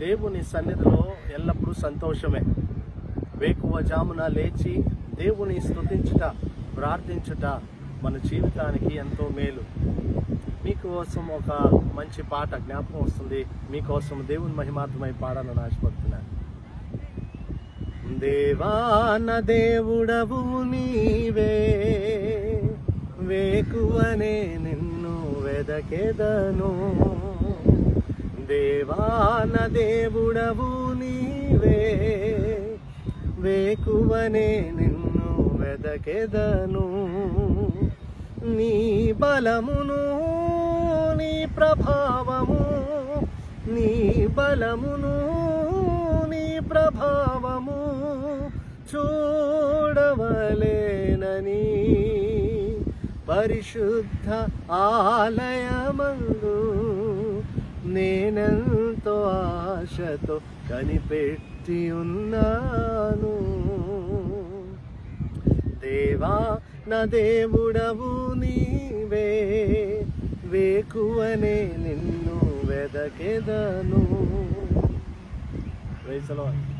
దేవుని సన్నిధిలో ఎల్లప్పుడూ సంతోషమే. వేకువజామున లేచి దేవుని స్తుతించుట, ప్రార్థించుట మన జీవితానికి ఎంతో మేలు. మీకోసం ఒక మంచి పాట జ్ఞాపకం వస్తుంది. మీకోసం దేవుని మహిమార్థమై పాడాలని ఆశపడుతున్నాను. దేవా నా దేవుడవు నీవే, వేకువనే నిన్ను వెదకెదను. దేవా నా దేవుడవు నీవే, వేకువనే నిన్ను వెదకెదను. నీ బలమును నీ ప్రభావము, నీ బలమును నీ ప్రభావము చూడవలేనని పరిశుద్ధ ఆలయమందు నేనెంతో ఆశతో కనిపెట్టి ఉన్నాను. దేవా నా దేవుడవు నీవే, వేకువనే నిన్ను వెదకెదను. Praise the lord.